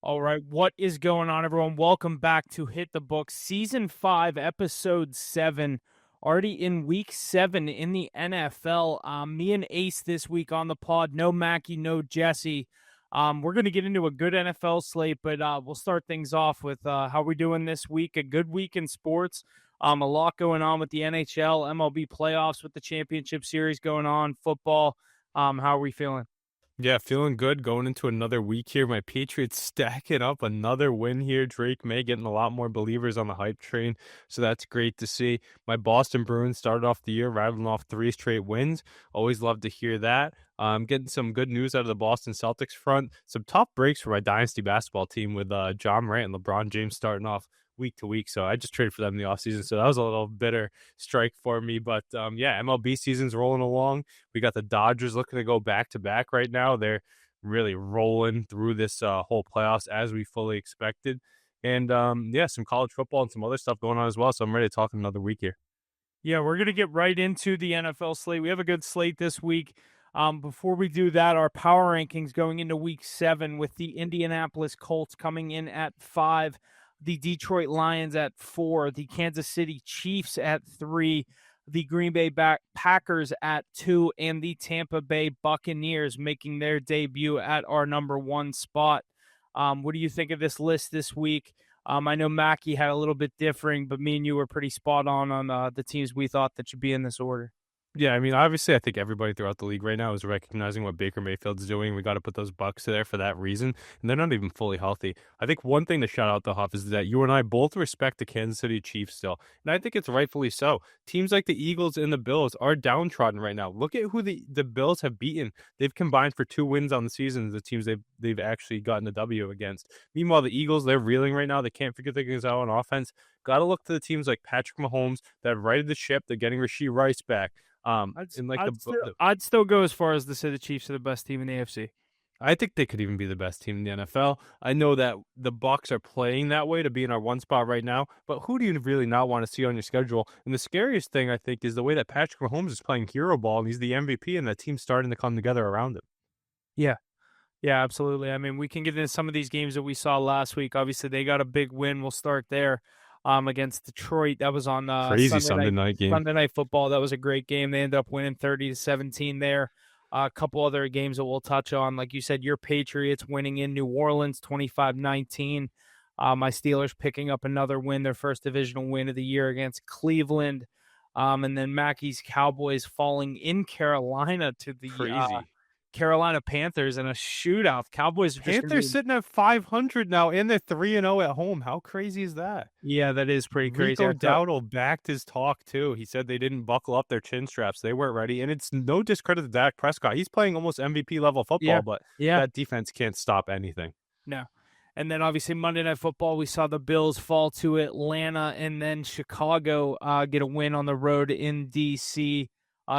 All right, what is going on, everyone? Welcome back to Hit the Books, Season 5, Episode 7. Already in Week 7 in the NFL. Me and Ace this week on the pod. No Mackie, no Jesse. We're going to get into a good NFL slate, but we'll start things off with how we're doing this week. A good week in sports. A lot going on with the NHL, MLB Playoffs with the championship series going on, football. How are we feeling? Yeah, feeling good going into another week here. My Patriots stacking up another win here. Drake May getting a lot more believers on the hype train, so that's great to see. My Boston Bruins started off the year rattling off 3 straight wins. Always love to hear that. Getting some good news out of the Boston Celtics front. Some tough breaks for my dynasty basketball team with John Morant and LeBron James starting off week to week. So I just traded for them in the offseason. So that was a little bitter strike for me. But yeah, MLB season's rolling along. We got the Dodgers looking to go back to back right now. They're really rolling through this whole playoffs as we fully expected. And yeah, some college football and some other stuff going on as well. So I'm ready to talk another week here. Yeah, we're going to get right into the NFL slate. We have a good slate this week. Before we do that, our power rankings going into Week 7 with the Indianapolis Colts coming in at 5, the Detroit Lions at 4, the Kansas City Chiefs at 3, the Green Bay Packers at 2, and the Tampa Bay Buccaneers making their debut at our number 1 spot. What do you think of this list this week? I know Mackie had a little bit differing, but me and you were pretty spot on the teams we thought that should be in this order. Yeah, I mean, obviously, I think everybody throughout the league right now is recognizing what Baker Mayfield's doing. We got to put those Bucks there for that reason, and they're not even fully healthy. I think one thing to shout out the Huff is that you and I both respect the Kansas City Chiefs still, and I think it's rightfully so. Teams like the Eagles and the Bills are downtrodden right now. Look at who the Bills have beaten. They've combined for 2 wins on the season. The teams they've actually gotten a W against. Meanwhile, the Eagles, they're reeling right now. They can't figure things out on offense. Got to look to the teams like Patrick Mahomes that have righted the ship. They're getting Rashee Rice back. And like I'd still go as far as to say the Chiefs are the best team in the AFC. I think they could even be the best team in the NFL. I know that the Bucks are playing that way to be in our 1 spot right now, but who do you really not want to see on your schedule? And the scariest thing I think is the way that Patrick Mahomes is playing hero ball, and he's the MVP, and the team's starting to come together around him. Yeah. Yeah, absolutely. I mean, we can get into some of these games that we saw last week. Obviously, they got a big win. We'll start there against Detroit. That was on Crazy Sunday night game. Sunday Night Football. That was a great game. They ended up winning 30-17 there. A couple other games that we'll touch on. Like you said, your Patriots winning in New Orleans 25-19. My Steelers picking up another win, their first divisional win of the year against Cleveland. And then Mackey's Cowboys falling in Carolina to the Crazy. Carolina Panthers in a shootout. Cowboys are just Panthers sitting at 500 now, and they're 3-0 at home. How crazy is that? Yeah, that is pretty crazy. Rico Dowdle backed his talk, too. He said they didn't buckle up their chin straps. They weren't ready, and it's no discredit to Dak Prescott. He's playing almost MVP-level football, but that defense can't stop anything. No. And then, obviously, Monday Night Football, we saw the Bills fall to Atlanta, and then Chicago get a win on the road in D.C.,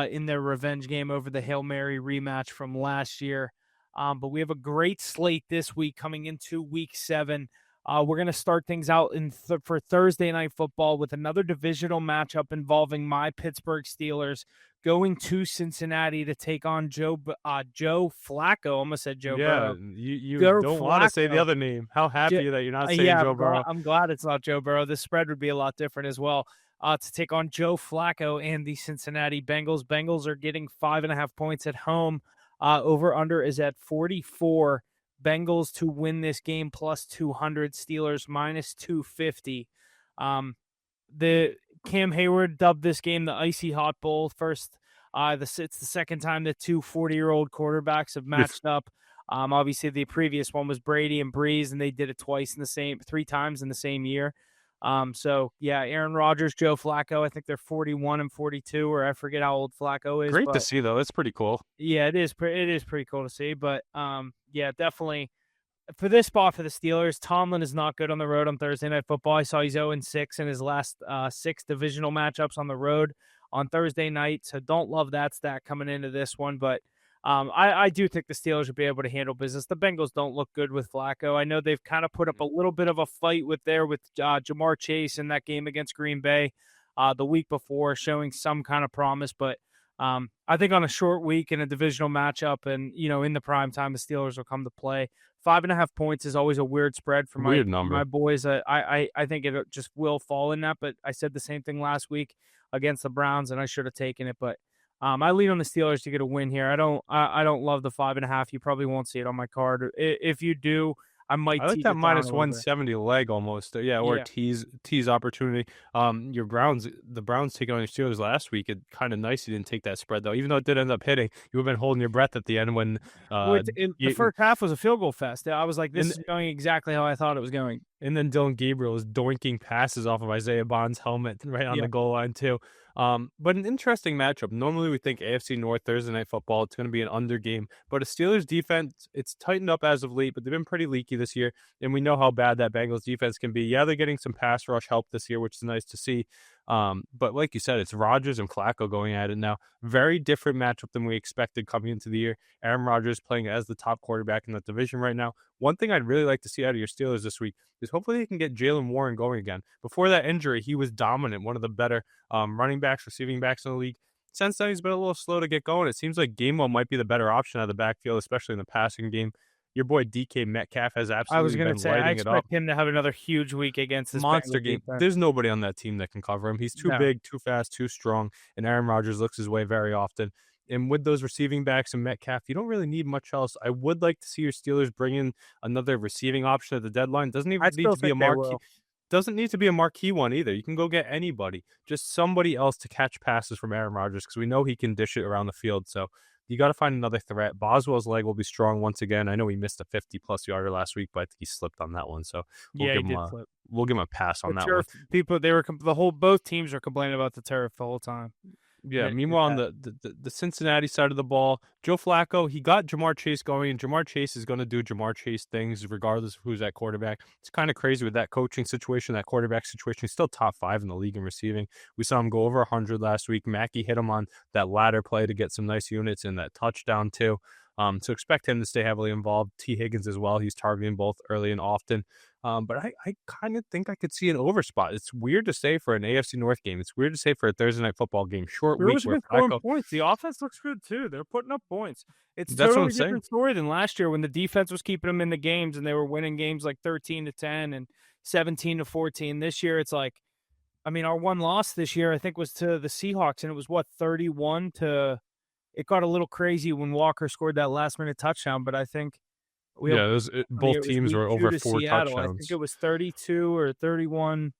in their revenge game over the Hail Mary rematch from last year. But we have a great slate this week coming into Week 7. We're going to start things out for Thursday Night Football with another divisional matchup involving my Pittsburgh Steelers going to Cincinnati to take on Joe Flacco. Almost said Joe Burrow. You don't want to say the other name. How happy that you're not saying Joe Burrow. I'm glad it's not Joe Burrow. The spread would be a lot different as well. To take on Joe Flacco and the Cincinnati Bengals. Bengals are getting 5.5 points at home. Over-under is at 44. Bengals to win this game plus 200. Steelers minus 250. The Cam Hayward dubbed this game the Icy Hot Bowl. It's the second time that two 40-year-old quarterbacks have matched up. Obviously, the previous one was Brady and Breeze, and they did it 3 times in the same year. So yeah, Aaron Rodgers, Joe Flacco, I think they're 41 and 42, or I forget how old Flacco is. Great to see though. That's pretty cool. Yeah, it is pretty cool to see, but yeah, definitely for this spot for the Steelers, Tomlin is not good on the road on Thursday Night Football. I saw he's 0-6 in his last 6 divisional matchups on the road on Thursday night. So don't love that stat coming into this one, but I do think the Steelers will be able to handle business. The Bengals don't look good with Flacco. I know they've kind of put up a little bit of a fight with Jamar Chase in that game against Green Bay the week before, showing some kind of promise. But I think on a short week in a divisional matchup and, in the prime time, the Steelers will come to play. 5.5 points is always a weird spread for Weird my number. boys. I think it just will fall in that. But I said the same thing last week against the Browns, and I should have taken it. But I lean on the Steelers to get a win here. I don't love the 5.5. You probably won't see it on my card. If you do, I might I like tease that it down a minus little bit. 170 leg almost. Yeah, or Yeah. tease opportunity. The Browns taking on your Steelers last week. It kind of nice you didn't take that spread though, even though it did end up hitting. You would have been holding your breath at the end when Well, the you, first half was a field goal fest. I was like, this and is going exactly how I thought it was going. And then Dylan Gabriel is doinking passes off of Isaiah Bond's helmet right on Yeah. the goal line too. But an interesting matchup. Normally we think AFC North Thursday Night Football, it's going to be an under game. But a Steelers defense, it's tightened up as of late, but they've been pretty leaky this year. And we know how bad that Bengals defense can be. Yeah, they're getting some pass rush help this year, which is nice to see. But like you said, it's Rodgers and Flacco going at it now. Very different matchup than we expected coming into the year. Aaron Rodgers playing as the top quarterback in that division right now. One thing I'd really like to see out of your Steelers this week is hopefully they can get Jalen Warren going again. Before that injury, he was dominant, one of the better running backs, receiving backs in the league. Since then, he's been a little slow to get going. It seems like Gainwell might be the better option out of the backfield, especially in the passing game. Your boy DK Metcalf has I was absolutely gonna been say I lighting it up. expect him to have another huge week against this Monster Bengals game. defense. There's nobody on that team that can cover him. He's too No. big, too fast, too strong, and Aaron Rodgers looks his way very often. And with those receiving backs and Metcalf, you don't really need much else. I would like to see your Steelers bring in another receiving option at the deadline. Doesn't I even need still to be a think they marquee. will. Doesn't need to be a marquee one either. You can go get anybody, just somebody else to catch passes from Aaron Rodgers because we know he can dish it around the field. So you got to find another threat. Boswell's leg will be strong once again. I know he missed a 50-plus yarder last week, but I think he slipped on that one. So we'll Yeah, he give him did a flip. we'll give him a pass The on that one. turf people, both teams are complaining about the turf the whole time. Yeah. It's Meanwhile, on bad. the Cincinnati side of the ball, Joe Flacco, he got Jamar Chase going, and Jamar Chase is going to do Jamar Chase things regardless of who's at quarterback. It's kind of crazy with that coaching situation, that quarterback situation. He's still top 5 in the league in receiving. We saw him go over 100 last week. Mackey hit him on that ladder play to get some nice units and that touchdown too. So expect him to stay heavily involved. T. Higgins as well. He's targeting both early and often. But I kind of think I could see an overspot. It's weird to say for an AFC North game. It's weird to say for a Thursday night football game. Short week Brewers have where been scoring Flacco. points. The offense looks good too. They're putting up points. It's That's what I'm totally saying. different story than last year when the defense was keeping them in the games and they were winning games like 13-10 and 17-14. This year, it's like, I mean, our one loss this year, I think, was to the Seahawks, and it was what 31 to. It got a little crazy when Walker scored that last minute touchdown, but I think we Yeah, funny, both it was teams week were 2 over to 4 Seattle. I think touchdowns. it was 32 or 31.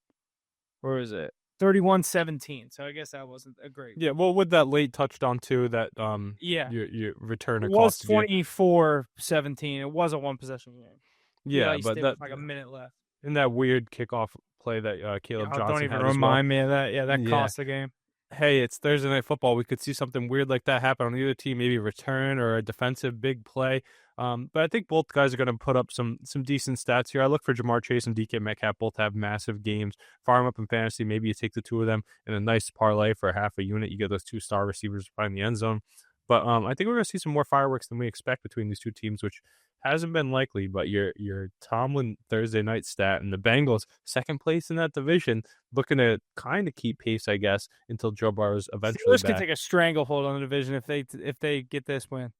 Or is it 31-17? So I guess that wasn't a great. Yeah, well, with that late touchdown too, that Yeah, your return it it was costed you. 24-17. It was a one possession game. Yeah, He but stayed that with like a minute left. in that weird kickoff play that Caleb Oh, don't Johnson even had as well. remind me of that. Yeah, that Yeah. cost the game. Hey, it's Thursday night football. We could see something weird like that happen on either team, maybe a return or a defensive big play. But I think both guys are going to put up some decent stats here. I look for Jamar Chase and DK Metcalf both to have massive games. Farm up in fantasy, maybe you take the two of them in a nice parlay for half a unit. You get those 2 star receivers to find the end zone. But I think we're going to see some more fireworks than we expect between these two teams, which hasn't been likely. But your Tomlin Thursday night stat and the Bengals second place in that division, looking to kind of keep pace, I guess, until Joe Burrow's eventually Steelers can back. take a stranglehold on the division if they get this win.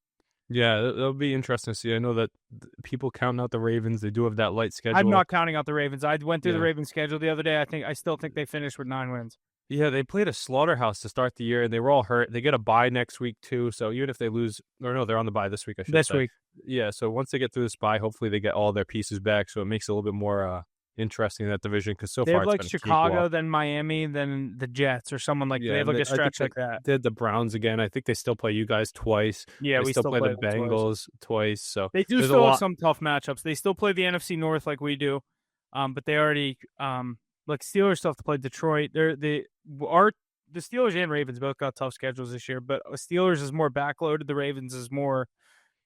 Yeah, that'll be interesting to see. I know that people counting out the Ravens. They do have that light schedule. I'm not counting out the Ravens. I went through the Yeah. Ravens schedule the other day. I still think they finished with 9 wins. Yeah, they played a slaughterhouse to start the year, and they were all hurt. They get a bye next week, too. So even if they lose, or no, they're on the bye this week, I should This say. week. Yeah, so once they get through this bye, hopefully they get all their pieces back. So it makes it a little bit more interesting in that division because so They far have it's like been a Chicago, cakewalk. then Miami, then the Jets or someone like Yeah, they have and like a I think stretch like that. they had the Browns again. I think they still play you guys twice. Yeah, They we still still play the play them twice. Bengals twice. So They do there's a still have lot. some tough matchups. They still play the NFC North like we do, but they already like Steelers still have to play Detroit. The Steelers and Ravens both got tough schedules this year, but Steelers is more backloaded. The Ravens is more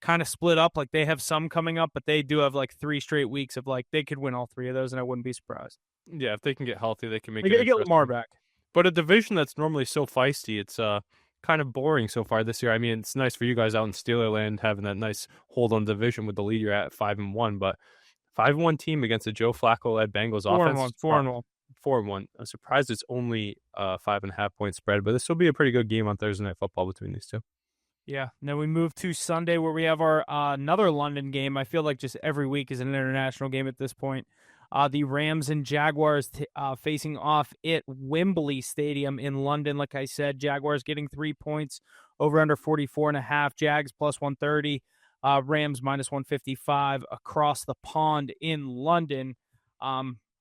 kind of split up. Like they have some coming up, but they do have like 3 straight weeks of like they could win all 3 of those, and I wouldn't be surprised. Yeah, if they can get healthy, they can make They it got to get Lamar interesting. back. But a division that's normally so feisty, it's kind of boring so far this year. I mean, it's nice for you guys out in Steelerland having that nice hold on division with the lead you're at 5-1, but 5-1 team against a Joe Flacco led Bengals 4-1, offense. 4-1. 4-1. I'm surprised it's only a 5.5 point spread, but this will be a pretty good game on Thursday Night Football between these two. Yeah. Then we move to Sunday where we have our another London game. I feel like just every week is an international game at this point. The Rams and Jaguars facing off at Wembley Stadium in London. Like I said, Jaguars getting 3 points over under 44.5. Jags plus 130. Rams minus 155 across the pond in London.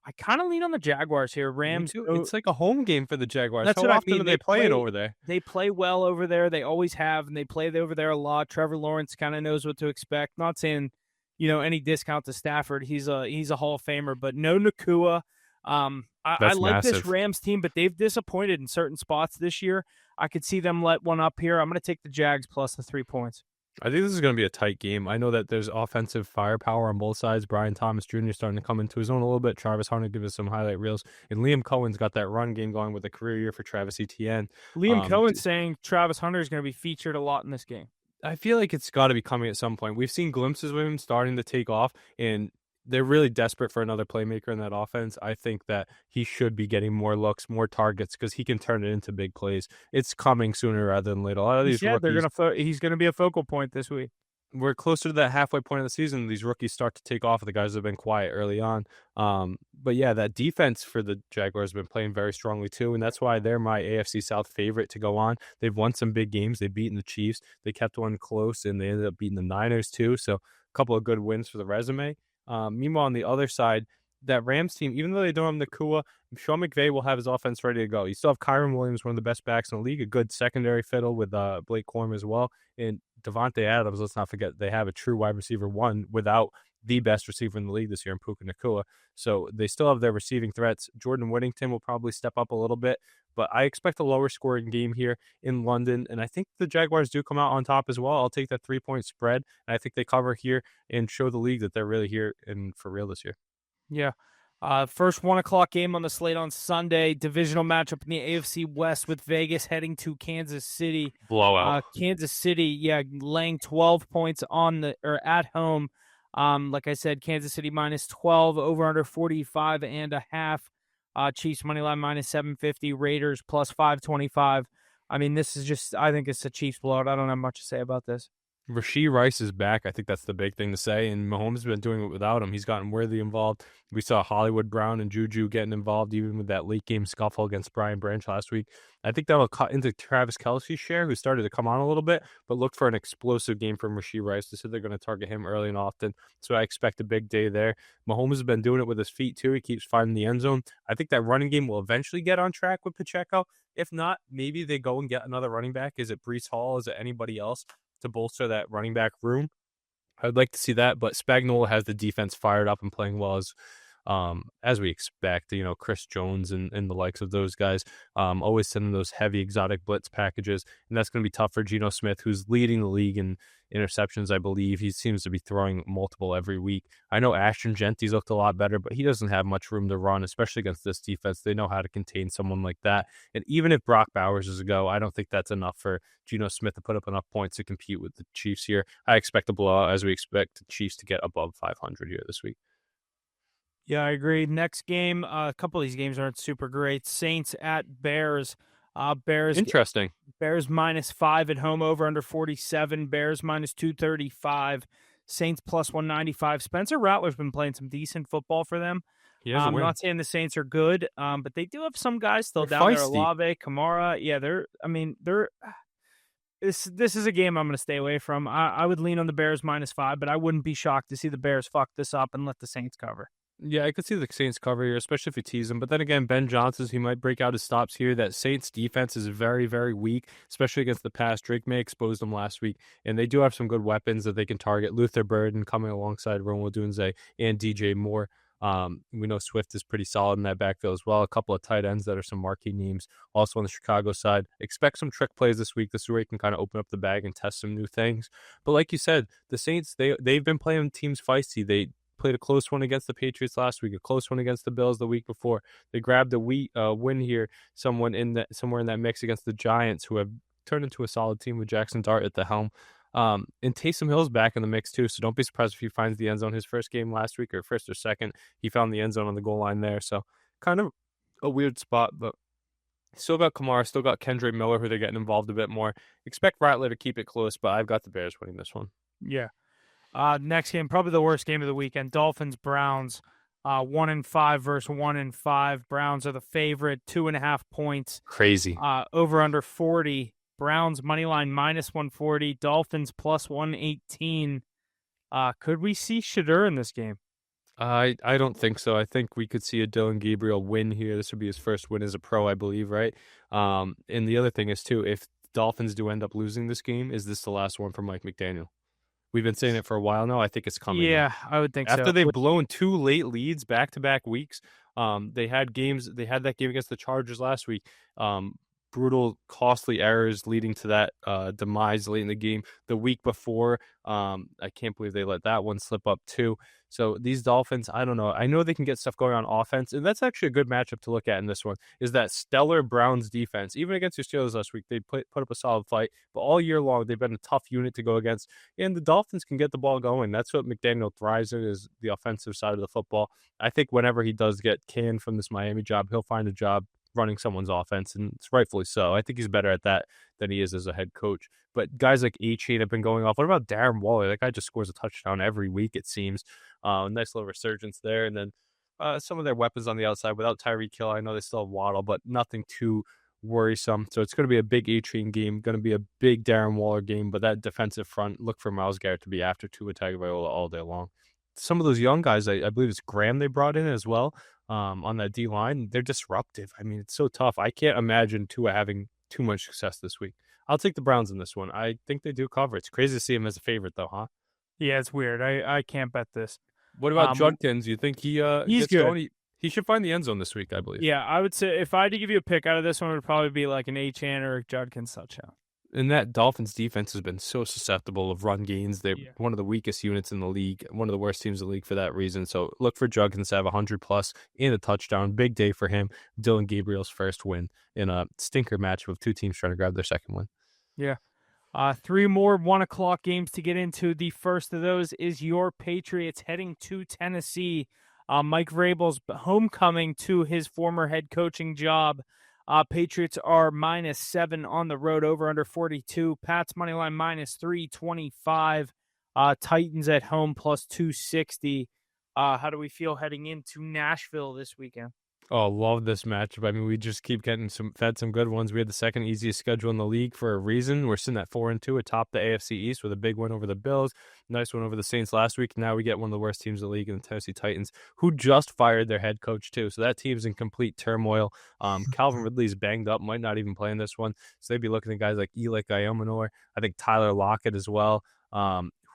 I kind of lean on the Jaguars here. Me Rams, too. It's like a home game for the Jaguars. that's How what I often mean. are they playing over there? They play well over there. They always have, and they play over there a lot. Trevor Lawrence kind of knows what to expect. Not saying, any discount to Stafford. He's a Hall of Famer, but no Nakua. I That's like this massive. Rams team, but they've disappointed in certain spots this year. I could see them let one up here. I'm going to take the Jags plus the 3 points. I think this is going to be a tight game. I know that there's offensive firepower on both sides. Brian Thomas Jr. starting to come into his own a little bit. Travis Hunter give us some highlight reels. And Liam Cohen's got that run game going with a career year for Travis Etienne. Liam Cohen saying Travis Hunter is going to be featured a lot in this game. I feel like it's got to be coming at some point. We've seen glimpses of him starting to take off, and they're really desperate for another playmaker in that offense. I think that he should be getting more looks, more targets, because he can turn it into big plays. It's coming sooner rather than later. A lot of He these said rookies, he's going to be a focal point this week. we're closer to that halfway point of the season. These rookies start to take off. The guys that have been quiet early on. But yeah, that defense for the Jaguars have been playing very strongly too, and that's why they're my AFC South favorite to go on. They've won some big games. They've beaten the Chiefs. They kept one close, and they ended up beating the Niners too. So a couple of good wins for the resume. Meanwhile, on the other side, that Rams team, even though they don't have Nakua, Sean McVay will have his offense ready to go. You still have Kyron Williams, one of the best backs in the league, a good secondary fiddle with Blake Corum as well. And Devontae Adams, let's not forget, they have a true wide receiver one without the best receiver in the league this year in Puka Nacua. So they still have their receiving threats. Jordan Whittington will probably step up a little bit, but I expect a lower scoring game here in London. And I think the Jaguars do come out on top as well. I'll take that 3-point spread. And I think they cover here and show the league that they're really here and for real this year. Yeah. First 1 o'clock game on the slate on Sunday. Divisional matchup in the AFC West with Vegas heading to Kansas City. Blowout. Kansas City, laying 12 points at home. Like I said, Kansas City minus 12, over under 45.5. Chiefs money line minus 750. Raiders plus 525. I mean, this is just, I think it's a Chiefs blowout. I don't have much to say about this. Rashee Rice is back. I think that's the big thing to say. And Mahomes has been doing it without him. He's gotten Worthy involved. We saw Hollywood Brown and Juju getting involved, even with that late game scuffle against Brian Branch last week. I think that'll cut into Travis Kelce's share, who started to come on a little bit, but look for an explosive game from Rashee Rice. They said they're going to target him early and often. So I expect a big day there. Mahomes has been doing it with his feet too. He keeps finding the end zone. I think that running game will eventually get on track with Pacheco. If not, maybe they go and get another running back. Is it Breece Hall? Is it anybody else to bolster that running back room? I'd like to see that, but Spagnuolo has the defense fired up and playing well as we expect. Chris Jones and the likes of those guys, always sending those heavy exotic blitz packages, and that's going to be tough for Geno Smith, who's leading the league in interceptions. I believe he seems to be throwing multiple every week. I know Ashton Genty's looked a lot better, but he doesn't have much room to run, especially against this defense. They know how to contain someone like that, and even if Brock Bowers is a go, I don't think that's enough for Geno Smith to put up enough points to compete with the Chiefs here. I expect a blowout, as we expect the Chiefs to get above 500 here this week. Yeah, I agree. Next game, a couple of these games aren't super great. Saints at Bears. Interesting. Bears minus 5 at home, over under 47. Bears minus 235. Saints plus 195. Spencer Rattler's been playing some decent football for them. I'm not saying the Saints are good, but they do have some guys still They're down there. feisty. Olave, Kamara. Yeah, they're. This is a game I'm going to stay away from. I would lean on the Bears minus 5, but I wouldn't be shocked to see the Bears fuck this up and let the Saints cover. Yeah, I could see the Saints cover here, especially if you tease him. But then again, Ben Johnson, he might break out his stops here. That Saints defense is very, very weak, especially against the pass. Drake May exposed them last week, and they do have some good weapons that they can target. Luther Burden coming alongside Romeo Dunze and DJ Moore. We know Swift is pretty solid in that backfield as well. A couple of tight ends that are some marquee names. Also on the Chicago side, expect some trick plays this week. This is where you can kind of open up the bag and test some new things. But like you said, the Saints, they've been playing teams feisty. They played a close one against the Patriots last week, a close one against the Bills the week before. They grabbed a win here, somewhere in that mix against the Giants, who have turned into a solid team with Jackson Dart at the helm. And Taysom Hill's back in the mix too, so don't be surprised if he finds the end zone. His first game last week, or first or second, he found the end zone on the goal line there. So kind of a weird spot, but Still got Kamara, still got Kendra Miller, who they're getting involved a bit more. Expect Rattler to keep it close, but I've got the Bears winning this one. Yeah. Next game, probably the worst game of the weekend. Dolphins Browns. 1-5 versus 1-5. Browns are the favorite. 2.5 points. Crazy. Over under 40. Browns money line -140. Dolphins +118. Could we see Shadur in this game? I don't think so. I think we could see a Dylan Gabriel win here. This would be his first win as a pro, I believe, right? And the other thing is too, if Dolphins do end up losing this game, is this the last one for Mike McDaniel? We've been saying it for a while now. I think it's coming. Yeah, I would think After so. they've blown 2 late leads back-to-back weeks, they had that game against the Chargers last week. Brutal, costly errors leading to that demise late in the game. The week before, I can't believe they let that one slip up too. So these Dolphins, I don't know. I know they can get stuff going on offense, and that's actually a good matchup to look at in this one, is that stellar Browns defense. Even against the Steelers last week, they put up a solid fight, but all year long, they've been a tough unit to go against, and the Dolphins can get the ball going. That's what McDaniel thrives in, is the offensive side of the football. I think whenever he does get canned from this Miami job, he'll find a job running someone's offense, and it's rightfully so. I think he's better at that than he is as a head coach. But guys like A-Chain have been going off. What about Darren Waller? That guy just scores a touchdown every week, it seems. Nice little resurgence there. And then some of their weapons on the outside without Tyreek Hill. I know they still have Waddle, but nothing too worrisome. So it's going to be a big A-Chain game, going to be a big Darren Waller game. But that defensive front, look for Myles Garrett to be after Tua Tagovailoa all day long. Some of those young guys, I believe it's Graham they brought in as well. On that D line, they're disruptive. I mean, it's so tough. I can't imagine Tua having too much success this week. I'll take the Browns in this one. I think they do cover. It's crazy to see him as a favorite, though, huh? Yeah, it's weird. I can't bet this. What about Judkins? You think he He's gets good. going? He should find the end zone this week, I believe. Yeah, I would say if I had to give you a pick out of this one, it would probably be like an A-Chan or a Judkins touchdown. And that Dolphins defense has been so susceptible of run gains. They're one of the weakest units in the league, one of the worst teams in the league for that reason. So look for Judkins to have 100+ and a touchdown. Big day for him. Dylan Gabriel's first win in a stinker match with two teams trying to grab their second win. Yeah. 3 more 1:00 games to get into. The first of those is your Patriots heading to Tennessee. Mike Vrabel's homecoming to his former head coaching job. Patriots are -7 on the road, over under 42. Pats money line -325. Titans at home +260. How do we feel heading into Nashville this weekend? Oh, love this matchup. I mean, we just keep getting fed some good ones. We had the second easiest schedule in the league for a reason. We're sitting at 4-2 atop the AFC East with a big win over the Bills. Nice one over the Saints last week. Now we get one of the worst teams in the league in the Tennessee Titans, who just fired their head coach too. So that team's in complete turmoil. Calvin Ridley's banged up, might not even play in this one. So they'd be looking at guys like Eli Guyomanoir. I think Tyler Lockett as well.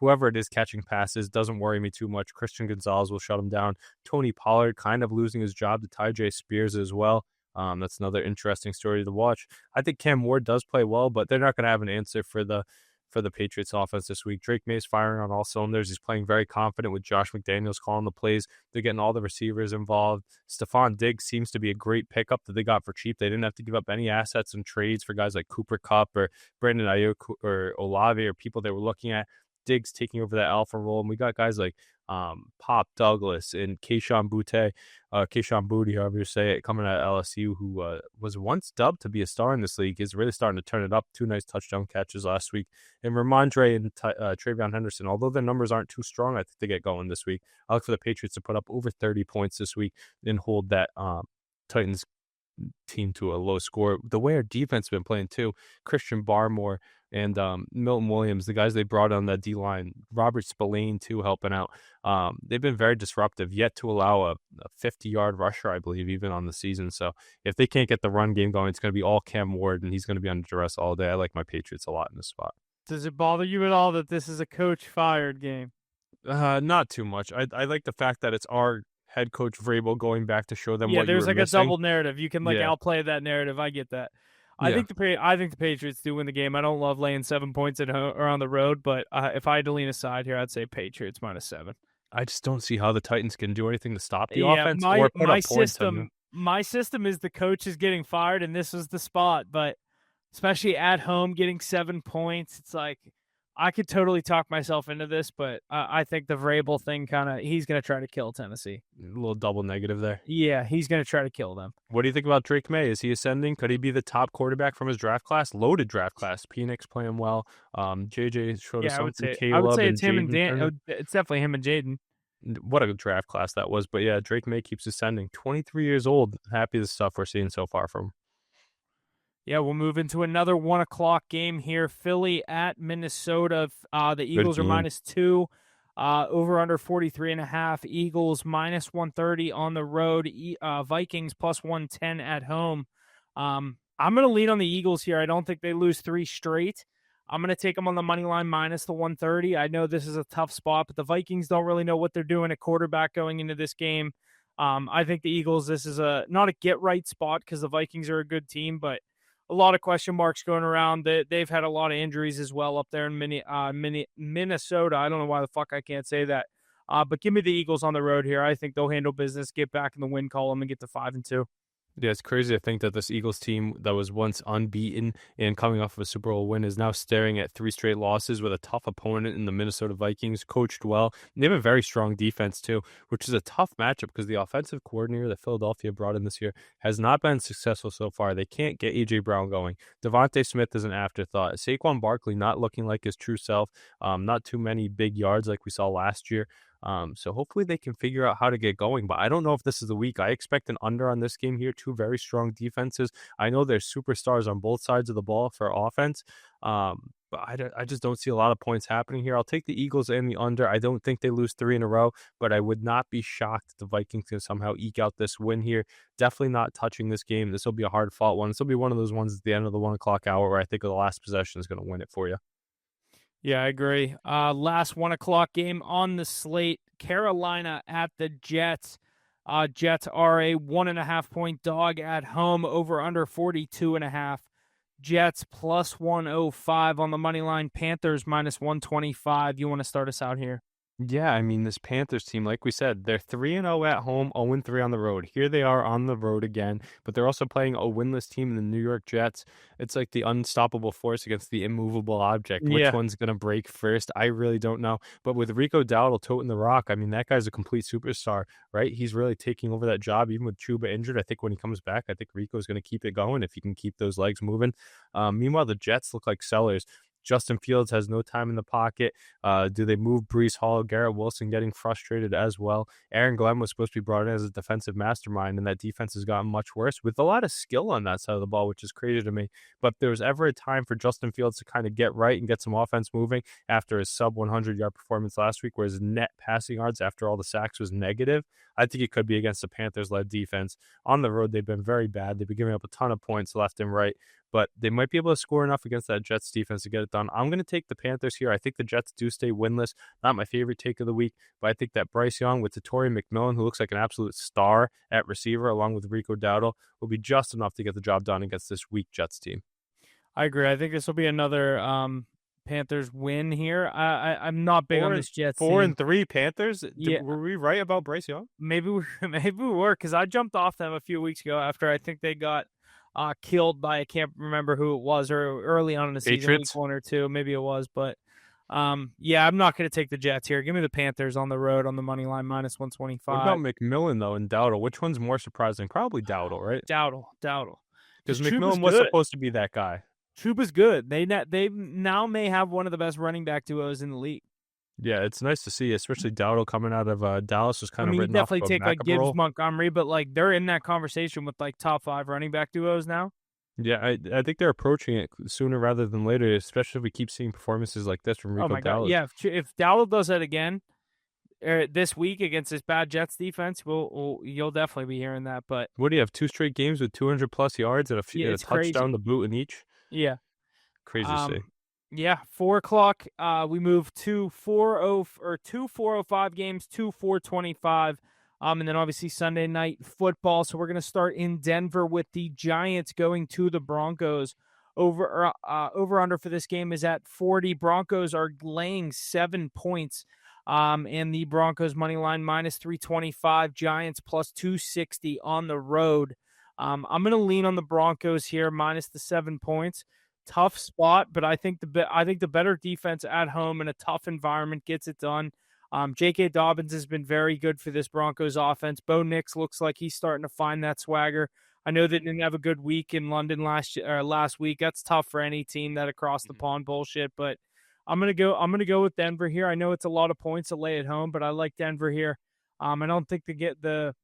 Whoever it is catching passes doesn't worry me too much. Christian Gonzalez will shut him down. Tony Pollard kind of losing his job to Tyjae Spears as well. That's another interesting story to watch. I think Cam Ward does play well, but they're not going to have an answer for the Patriots offense this week. Drake May's firing on all cylinders. He's playing very confident with Josh McDaniels calling the plays. They're getting all the receivers involved. Stephon Diggs seems to be a great pickup that they got for cheap. They didn't have to give up any assets and trades for guys like Cooper Kupp or Brandon Ayuk or Olave or people they were looking at. Diggs taking over that alpha role, and we got guys like Pop Douglas and Kayshon Boutte, however you say it, coming out of LSU, who was once dubbed to be a star in this league, is really starting to turn it up. 2 nice touchdown catches last week. And Ramondre and Travion Henderson, although their numbers aren't too strong, I think they get going this week. I look for the Patriots to put up over 30 points this week and hold that Titans team to a low score. The way our defense has been playing too, Christian Barmore and Milton Williams, the guys they brought on that D-line, Robert Spillane too, helping out. They've been very disruptive, yet to allow a 50-yard rusher, I believe, even on the season. So if they can't get the run game going, it's going to be all Cam Ward, and he's going to be under duress all day. I like my Patriots a lot in this spot. Does it bother you at all that this is a coach-fired game? Not too much. I like the fact that it's our head coach Vrabel going back to show them what there's like missing. a double narrative. You can outplay that narrative. I get that. I think the Patriots do win the game. I don't love laying 7 points at home or on the road, but if I had to lean aside here, I'd say Patriots -7. I just don't see how the Titans can do anything to stop the offense or put up points on them. My system is the coach is getting fired, and this was the spot. But especially at home, getting 7 points, it's like I could totally talk myself into this, but I think the Vrabel thing he's going to try to kill Tennessee. A little double negative there. Yeah, he's going to try to kill them. What do you think about Drake May? Is he ascending? Could he be the top quarterback from his draft class? Loaded draft class. Penix playing well. JJ showed us Yeah, something. I would Caleb say and it's him and Jaden Dan. Turner. It's definitely him and Jaden. What a draft class that was. But yeah, Drake May keeps ascending. 23 years old. Happy with the stuff we're seeing so far from him. Yeah, we'll move into another 1:00 game here. Philly at Minnesota. The Good Eagles are game. -2. Over under 43.5. Eagles -130 on the road. Vikings +110 at home. I'm going to lead on the Eagles here. I don't think they lose 3 straight. I'm going to take them on the money line minus the 130. I know this is a tough spot, but the Vikings don't really know what they're doing at quarterback going into this game. I think the Eagles, this is not a get-right spot because the Vikings are a good team, but a lot of question marks going around. They've had a lot of injuries as well up there in Minnesota. I don't know why the fuck I can't say that. But give me the Eagles on the road here. I think they'll handle business, get back in the win column, and get to 5-2. Yeah, it's crazy to think that this Eagles team that was once unbeaten and coming off of a Super Bowl win is now staring at 3 straight losses with a tough opponent in the Minnesota Vikings, coached well. And they have a very strong defense too, which is a tough matchup because the offensive coordinator that Philadelphia brought in this year has not been successful so far. They can't get A.J. Brown going. Devontae Smith is an afterthought. Saquon Barkley not looking like his true self. Not too many big yards like we saw last year. So hopefully they can figure out how to get going, but I don't know if this is the week. I expect an under on this game here. 2 very strong defenses. I know there's superstars on both sides of the ball for offense, but I just don't see a lot of points happening here. I'll take the Eagles and the under. I don't think they lose 3 in a row, but I would not be shocked if the Vikings can somehow eke out this win here. Definitely not touching this game. This will be a hard-fought one. This will be one of those ones at the end of the 1 o'clock hour where I think the last possession is going to win it for you. Yeah, I agree. Last 1:00 game on the slate. Carolina at the Jets. Jets are a 1.5 point dog at home. Over under 42.5. Jets +105 on the money line. Panthers -125. You want to start us out here? Yeah, I mean, this Panthers team, like we said, they're 3-0 at home, 0-3 on the road. Here they are on the road again, but they're also playing a winless team in the New York Jets. It's like the unstoppable force against the immovable object. Which Yeah. one's going to break first? I really don't know. But with Rico Dowdle toting the rock, I mean, that guy's a complete superstar, right? He's really taking over that job, even with Chuba injured. I think when he comes back, I think Rico's going to keep it going if he can keep those legs moving. Meanwhile, the Jets look like sellers. Justin Fields has no time in the pocket. Do they move Breece Hall? Garrett Wilson getting frustrated as well. Aaron Glenn was supposed to be brought in as a defensive mastermind, and that defense has gotten much worse with a lot of skill on that side of the ball, which is crazy to me. But if there was ever a time for Justin Fields to kind of get right and get some offense moving after his sub 100-yard performance last week, where his net passing yards after all the sacks was negative, I think it could be against the Panthers-led defense. On the road, they've been very bad. They've been giving up a ton of points left and right, but they might be able to score enough against that Jets defense to get it done. I'm going to take the Panthers here. I think the Jets do stay winless. Not my favorite take of the week, but I think that Bryce Young with Torrey McMillan, who looks like an absolute star at receiver, along with Rico Dowdle, will be just enough to get the job done against this weak Jets team. I agree. I think this will be another Panthers win here. I'm not big on this Jets team. 4-3 Panthers? Yeah. Were we right about Bryce Young? Maybe we were, because I jumped off them a few weeks ago after I think they got killed by, I can't remember who it was, or early on in the season, Patriots? week 1 or 2, maybe it was, but yeah, I'm not going to take the Jets here. Give me the Panthers on the road on the money line -125. What about McMillan, though, and Dowdle? Which one's more surprising? Probably Dowdle, right? Dowdle. Because McMillan was supposed to be that guy. Chuba's good. They now may have one of the best running back duos in the league. Yeah, it's nice to see, especially Dowdle coming out of Dallas was kind of written off. Definitely take like Gibbs, role. Montgomery, but like they're in that conversation with like top 5 running back duos now. Yeah, I think they're approaching it sooner rather than later, especially if we keep seeing performances like this from Rico Oh my Dallas. God. Yeah, if Dowdle does that again this week against this bad Jets defense, you'll definitely be hearing that. But what do you have? 2 straight games with 200+ yards and a touchdown to boot in each. Yeah, crazy to see. Yeah, 4:00. We move to 4:05 games to 4:25. And then obviously Sunday night football. So we're going to start in Denver with the Giants going to the Broncos. Over under for this game is at 40. Broncos are laying 7 points. And the Broncos money line -325. Giants +260 on the road. I'm going to lean on the Broncos here minus the 7 points. tough spot, but I think the better defense at home in a tough environment gets it done. J.K. Dobbins has been very good for this Broncos offense. Bo Nix looks like he's starting to find that swagger. I know they didn't have a good week in London last week. That's tough for any team that across the pond bullshit. But I'm gonna go with Denver here. I know it's a lot of points to lay at home, but I like Denver here. I don't think they get the.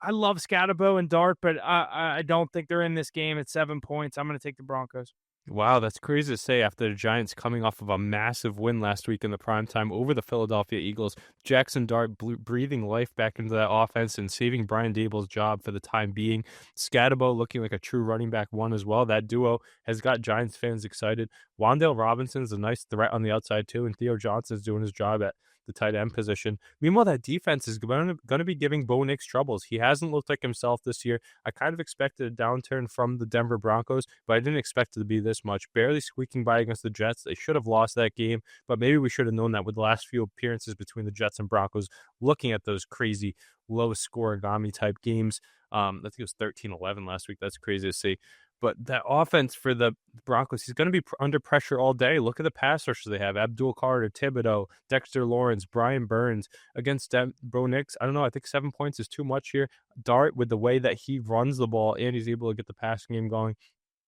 I love Scatterbo and Dart, but I don't think they're in this game at 7 points. I'm gonna take the Broncos. Wow, that's crazy to say after the Giants coming off of a massive win last week in the primetime over the Philadelphia Eagles. Jackson Dart breathing life back into that offense and saving Brian Dable's job for the time being. Scatterbo looking like a true running back one as well. That duo has got Giants fans excited. Wan'Dale Robinson's a nice threat on the outside too, and Theo Johnson's doing his job at the tight end position. Meanwhile, that defense is going to be giving Bo Nix troubles. He hasn't looked like himself this year. I kind of expected a downturn from the Denver Broncos, but I didn't expect it to be this much. Barely squeaking by against the Jets. They should have lost that game, but maybe we should have known that with the last few appearances between the Jets and Broncos, looking at those crazy low scorigami type games. I think it was 13-11 last week. That's crazy to see. But that offense for the Broncos, he's going to be under pressure all day. Look at the pass rushers they have. Abdul Carter, Thibodeau, Dexter Lawrence, Brian Burns against Bo Nix. I don't know. I think 7 points is too much here. Dart, with the way that he runs the ball and he's able to get the passing game going,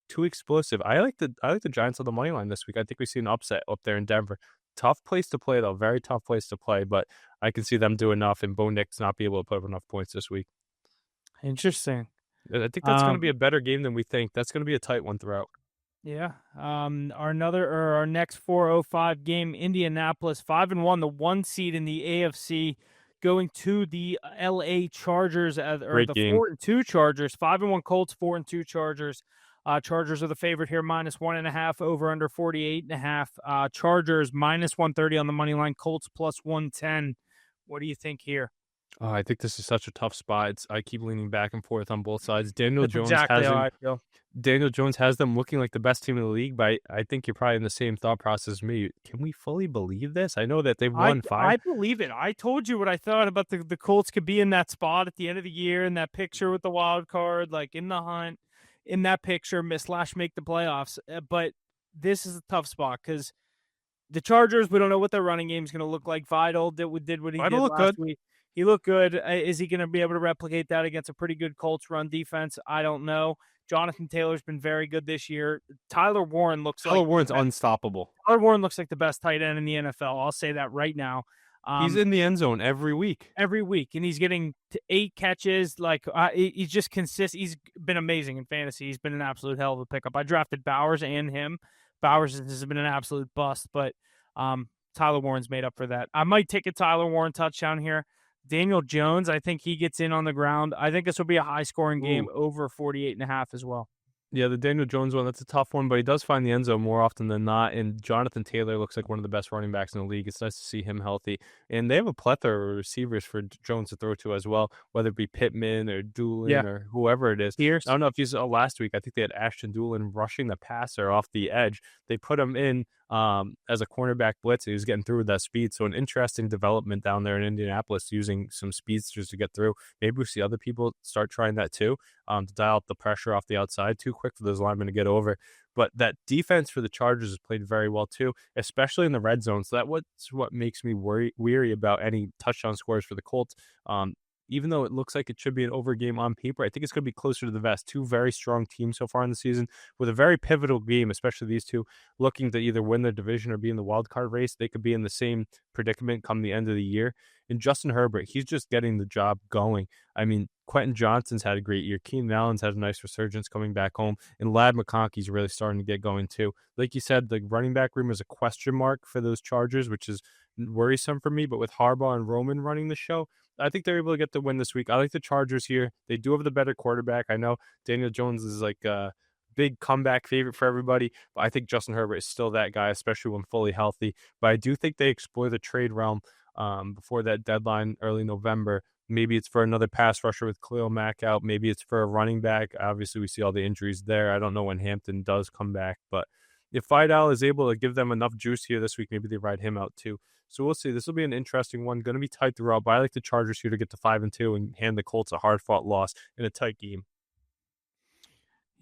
too explosive. I like the Giants on the money line this week. I think we see an upset up there in Denver. Tough place to play, though. Very tough place to play, but I can see them do enough and Bo Nix not be able to put up enough points this week. Interesting. I think that's going to be a better game than we think. That's going to be a tight one throughout. Yeah. Our next 4:05 game, Indianapolis 5-1, the 1 seed in the AFC, going to the LA Chargers or Great the game. 4-2 Chargers. 5-1 Colts, 4-2 Chargers. Chargers are the favorite here, -1.5, over under 48.5. Chargers -130 on the money line. Colts +110. What do you think here? Oh, I think this is such a tough spot. I keep leaning back and forth on both sides. Daniel That's Jones exactly has how him. I feel. Daniel Jones has them looking like the best team in the league, but I think you're probably in the same thought process as me. Can we fully believe this? I know that they've won I five. believe it. I told you what I thought about the Colts could be in that spot at the end of the year, in that picture with the wild card, like in the hunt, in that picture, / make the playoffs. But this is a tough spot because the Chargers, we don't know what their running game is going to look like. Vidal did what he I don't did look last good. week. He looked good. Is he going to be able to replicate that against a pretty good Colts run defense? I don't know. Jonathan Taylor's been very good this year. Tyler Warren looks Tyler like Warren's unstoppable. Tyler Warren looks like the best tight end in the NFL. I'll say that right now. He's in the end zone every week. And he's getting 8 catches. Like he's just consistent. He's been amazing in fantasy. He's been an absolute hell of a pickup. I drafted Bowers and him. Bowers has been an absolute bust, but Tyler Warren's made up for that. I might take a Tyler Warren touchdown here. Daniel Jones, I think he gets in on the ground. I think this will be a high-scoring game, over 48.5 as well. Yeah, the Daniel Jones one, that's a tough one, but he does find the end zone more often than not. And Jonathan Taylor looks like one of the best running backs in the league. It's nice to see him healthy. And they have a plethora of receivers for Jones to throw to as well, whether it be Pittman or Doolin or whoever it is. Pierce. I don't know if you saw last week, I think they had Ashton Doolin rushing the passer off the edge. They put him in as a cornerback blitz. He was getting through with that speed. So an interesting development down there in Indianapolis using some speedsters to get through. Maybe we see other people start trying that too. To dial up the pressure off the outside. Too quick for those linemen to get over. But that defense for the Chargers has played very well too, especially in the red zone. So that's what makes me weary about any touchdown scores for the Colts. Even though it looks like it should be an over game on paper, I think it's going to be closer to the vest. Two very strong teams so far in the season with a very pivotal game, especially these two looking to either win their division or be in the wild card race. They could be in the same predicament come the end of the year. And Justin Herbert, he's just getting the job going. I mean, Quentin Johnston's had a great year. Keenan Allen's had a nice resurgence coming back home. And Ladd McConkey's really starting to get going too. Like you said, the running back room is a question mark for those Chargers, which is worrisome for me. But with Harbaugh and Roman running the show, I think they're able to get the win this week. I like the Chargers here. They do have the better quarterback. I know Daniel Jones is like a big comeback favorite for everybody, but I think Justin Herbert is still that guy, especially when fully healthy. But I do think they explore the trade realm before that deadline, early November. Maybe it's for another pass rusher with Khalil Mack out. Maybe it's for a running back. Obviously, we see all the injuries there. I don't know when Hampton does come back, but if Vidal is able to give them enough juice here this week, maybe they ride him out too. So we'll see. This will be an interesting one. Going to be tight throughout, but I like the Chargers here to get to 5-2 and hand the Colts a hard-fought loss in a tight game.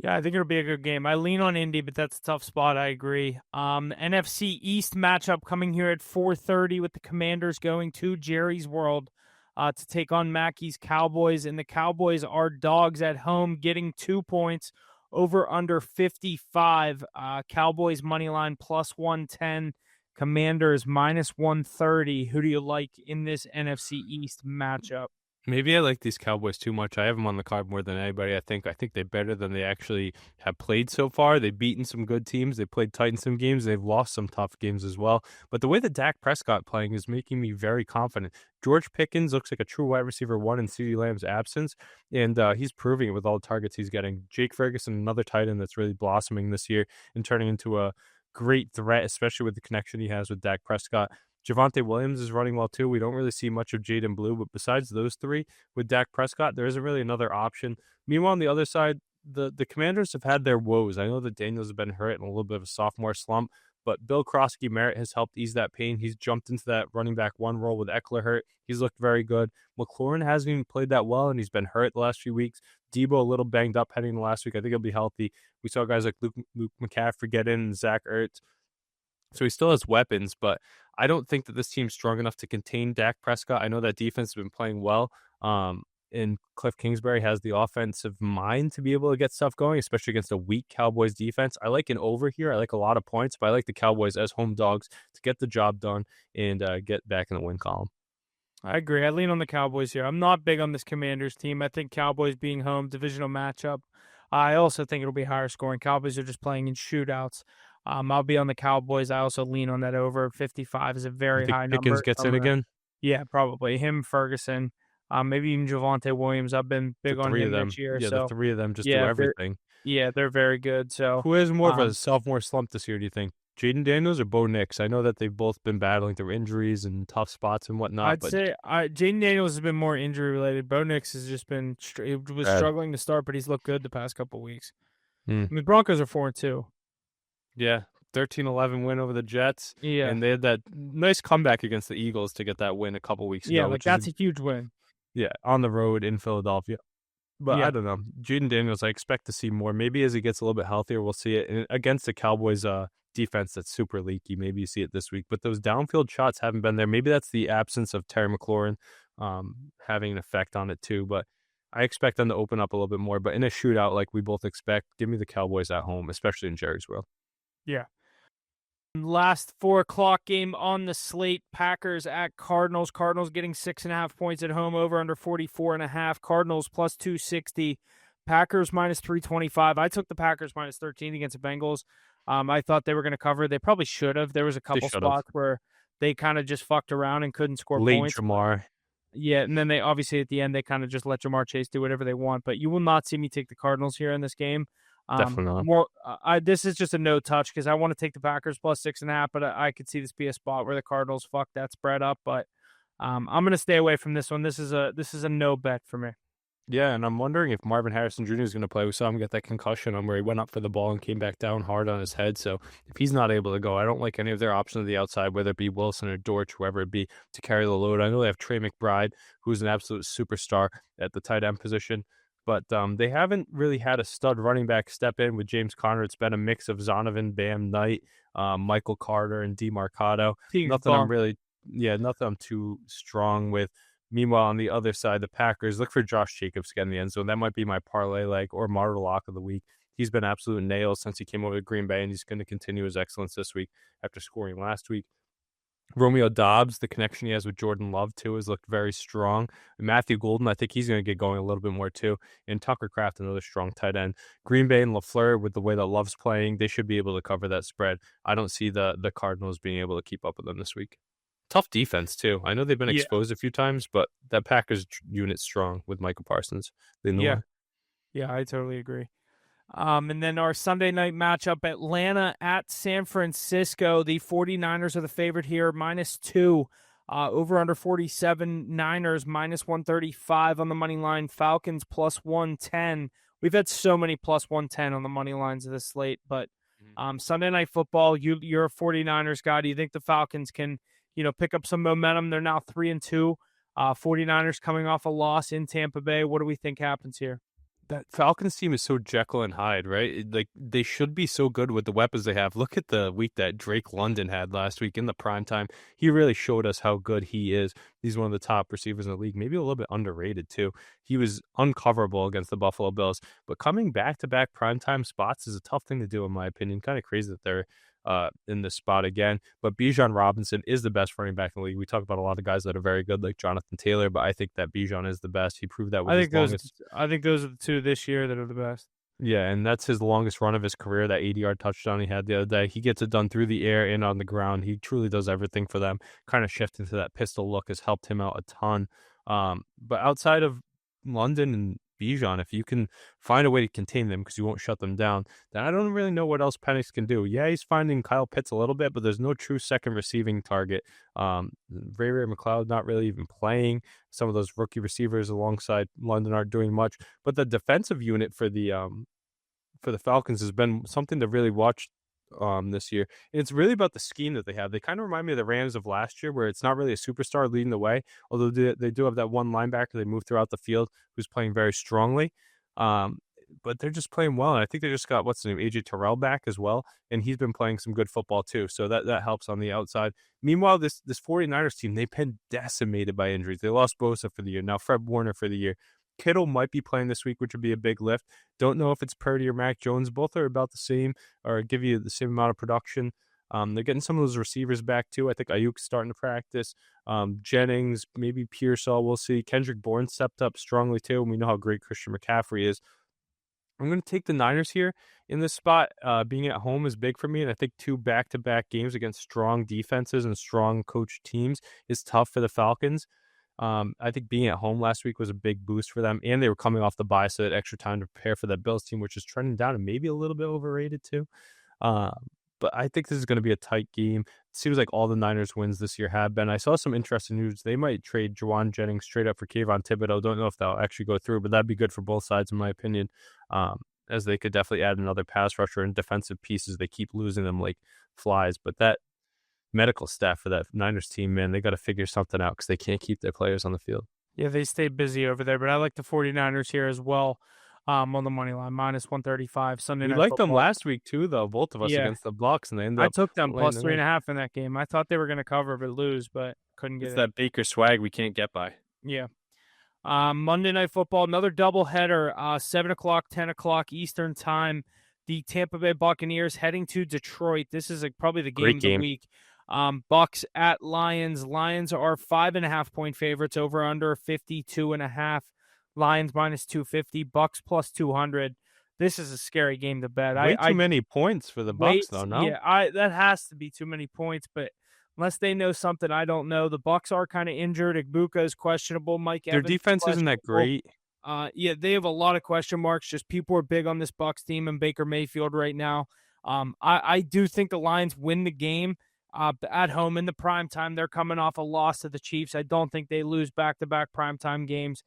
Yeah, I think it'll be a good game. I lean on Indy, but that's a tough spot. I agree. NFC East matchup coming here at 4:30 with the Commanders going to Jerry's World to take on Mackey's Cowboys, and the Cowboys are dogs at home, getting 2 points over under 55. Cowboys money line plus 110. Commanders minus 130. Who do you like in this NFC East matchup? Maybe I like these Cowboys too much. I have them on the card more than anybody. I think they're better than they actually have played so far. They've beaten some good teams. They played tight in some games. They've lost some tough games as well. But the way that Dak Prescott playing is making me very confident. George Pickens looks like a true wide receiver one in CeeDee Lamb's absence, and he's proving it with all the targets he's getting. Jake Ferguson, another tight end that's really blossoming this year and turning into a great threat, especially with the connection he has with Dak Prescott. Javonte Williams is running well too. We don't really see much of Jaden Blue, but besides those three, with Dak Prescott, there isn't really another option. Meanwhile, on the other side, the Commanders have had their woes. I know that Daniels has been hurt and a little bit of a sophomore slump, but Bill Krosky Merritt has helped ease that pain. He's jumped into that running back one role with Eckler hurt. He's looked very good. McLaurin hasn't even played that well, and he's been hurt the last few weeks. Debo a little banged up heading into last week. I think he'll be healthy. We saw guys like Luke McCaffrey get in and Zach Ertz. So he still has weapons, but I don't think that this team's strong enough to contain Dak Prescott. I know that defense has been playing well. And Cliff Kingsbury has the offensive mind to be able to get stuff going, especially against a weak Cowboys defense. I like an over here. I like a lot of points, but I like the Cowboys as home dogs to get the job done and get back in the win column. I agree. I lean on the Cowboys here. I'm not big on this Commanders team. I think Cowboys being home, divisional matchup. I also think it'll be higher scoring. Cowboys are just playing in shootouts. I'll be on the Cowboys. I also lean on that over. 55 is a You very think high Pickens number. gets in again? Yeah, probably him, Ferguson, maybe even Javonte Williams. I've been The big on three of him them. this year. Yeah, the So three of them just do yeah, everything. they're very good. So Who has more of a um, sophomore slump this year, do you think? Jaden Daniels or Bo Nix? I know that they've both been battling through injuries and tough spots and whatnot, I'd but say Jaden Daniels has been more injury related. Bo Nix has just been he was bad. struggling to start, but he's looked good the past couple weeks. Mm. I mean, Broncos are 4-2. Yeah, 13-11 win over the Jets, Yeah, and they had that nice comeback against the Eagles to get that win a couple weeks yeah, ago, like which is that's a huge win. yeah, on the road in Philadelphia. But I Yeah, don't know. Jaden Daniels, I expect to see more. Maybe as he gets a little bit healthier, we'll see it. And against the Cowboys defense that's super leaky. Maybe you see it this week. But those downfield shots haven't been there. Maybe that's the absence of Terry McLaurin having an effect on it too. But I expect them to open up a little bit more. But in a shootout like we both expect, give me the Cowboys at home, especially in Jerry's world. yeah. Last 4 o'clock game on the slate, Packers at Cardinals. Cardinals getting 6.5 points at home, over under 44.5. Cardinals plus 260. Packers minus 325. I took the Packers minus 13 against the Bengals. I thought they were going to cover. They probably should have. There was a They couple should have. spots where they kind of just fucked around and couldn't score Late points. Jamar. Yeah, and then they obviously at the end they kind of just let Jamar Chase do whatever they want. But you will not see me take the Cardinals here in this game. Definitely not. More, this is just a no touch because I want to take the Packers plus 6.5, but I could see this be a spot where the Cardinals fuck that spread up. But I'm gonna stay away from this one. This is a no bet for me. Yeah, and I'm wondering if Marvin Harrison Jr. is going to play. We saw him get that concussion on where he went up for the ball and came back down hard on his head. So if he's not able to go, I don't like any of their options on the outside, whether it be Wilson or Dortch, whoever it be, to carry the load. I know they have Trey McBride, who's an absolute superstar at the tight end position, but they haven't really had a stud running back step in with James Conner. It's been a mix of Zonovan, Bam Knight, Michael Carter, and DeMarcado. Team's Nothing I'm bum. really, yeah, nothing I'm too strong with. Meanwhile, on the other side, the Packers look for Josh Jacobs to get in the end zone. That might be my parlay leg or Martyr lock of the week. He's been absolute nails since he came over to Green Bay, and he's going to continue his excellence this week after scoring last week. Romeo Dobbs, the connection he has with Jordan Love, too, has looked very strong. And Matthew Golden, I think he's going to get going a little bit more, too. And Tucker Kraft, another strong tight end. Green Bay and LaFleur, with the way that Love's playing, they should be able to cover that spread. I don't see the Cardinals being able to keep up with them this week. Tough defense, too. I know they've been Yeah, exposed a few times, but that Packers unit's strong with Michael Parsons. They know yeah, it. yeah. I totally agree. And then our Sunday night matchup, Atlanta at San Francisco. The 49ers are the favorite here, -2. Over under 47. Niners -135 on the money line. Falcons +110. We've had so many +110 on the money lines of this slate, but Sunday night football, you're a 49ers guy. Do you think the Falcons can, pick up some momentum? They're now 3-2. 49ers coming off a loss in Tampa Bay. What do we think happens here? that Falcons team is so Jekyll and Hyde, right? Like they should be so good with the weapons they have. Look at the week that Drake London had last week in the prime time. He really showed us how good he is. He's one of the top receivers in the league, maybe a little bit underrated too. He was uncoverable against the Buffalo Bills, but coming back to back primetime spots is a tough thing to do, in my opinion. Kind of crazy that they're in this spot again. But Bijan Robinson is the best running back in the league. We talk about a lot of guys that are very good, like Jonathan Taylor, but I think that Bijan is the best. He proved that with I his think those longest. I think those are the two this year that are the best. Yeah, and that's his longest run of his career, that 80-yard touchdown he had the other day. He gets it done through the air and on the ground. He truly does everything for them. Kind of shifting to that pistol look has helped him out a ton. But outside of London and Bijan, if you can find a way to contain them because you won't shut them down, then I don't really know what else Penix can do. Yeah, he's finding Kyle Pitts a little bit, but there's no true second receiving target. Ray McLeod not really even playing. Some of those rookie receivers alongside London aren't doing much. But the defensive unit for the Falcons has been something to really watch this year. And it's really about the scheme that they have. They kind of remind me of the Rams of last year, where it's not really a superstar leading the way, although they do have that one linebacker they move throughout the field who's playing very strongly. Um, but they're just playing well. And I think they just got, what's the name, AJ Terrell back as well. And he's been playing some good football too. So that helps on the outside. Meanwhile, this 49ers team, they've been decimated by injuries. They lost Bosa for the year. Now Fred Warner for the year. Kittle might be playing this week, which would be a big lift. Don't know if it's Purdy or Mac Jones. Both are about the same or give you the same amount of production. They're getting some of those receivers back too. I think Ayuk's starting to practice. Jennings, maybe Pearsall, we'll see. Kendrick Bourne stepped up strongly too, and we know how great Christian McCaffrey is. I'm going to take the Niners here in this spot. Being at home is big for me, and I think 2 back-to-back games against strong defenses and strong coach teams is tough for the Falcons. I think being at home last week was a big boost for them, and they were coming off the bye, so they had extra time to prepare for that Bills team, which is trending down and maybe a little bit overrated too. Uh, but I think this is going to be a tight game. It seems like all the Niners wins this year have been. I saw some interesting news. They might trade Juwan Jennings straight up for Kayvon Thibodeau. Don't know if that'll actually go through, but that'd be good for both sides, in my opinion, as they could definitely add another pass rusher and defensive pieces. They keep losing them like flies, but that medical staff for that Niners team, man, they got to figure something out because they can't keep their players on the field. Yeah, they stay busy over there, but I like the 49ers here as well. On the money line, minus 135 Sunday We Night liked them Football. last week too, though, both of us Yeah, against the Bucs, and they ended I up took them laying plus an three and egg. a half in that game. I thought they were going to cover but lose, but couldn't It's get it. that Baker swag we can't get by. Yeah. Monday Night Football, another doubleheader, 7 o'clock, 10 o'clock Eastern time. The Tampa Bay Buccaneers heading to Detroit. This is probably the game Great of the game. week. Bucks at Lions. Lions are 5.5-point favorites, over under 52.5. Lions minus 250, Bucks plus 200. This is a scary game to bet. Way too I many points for the wait, Bucs, though. No, yeah, that has to be too many points, but unless they know something I don't know, the Bucks are kind of injured. Igbuka is questionable. Mike their Evans is defense isn't that questionable. great. Yeah, they have a lot of question marks. Just people are big on this Bucks team and Baker Mayfield right now. I do think the Lions win the game at home in the prime time. They're coming off a loss to the Chiefs. I don't think they lose back-to-back primetime games.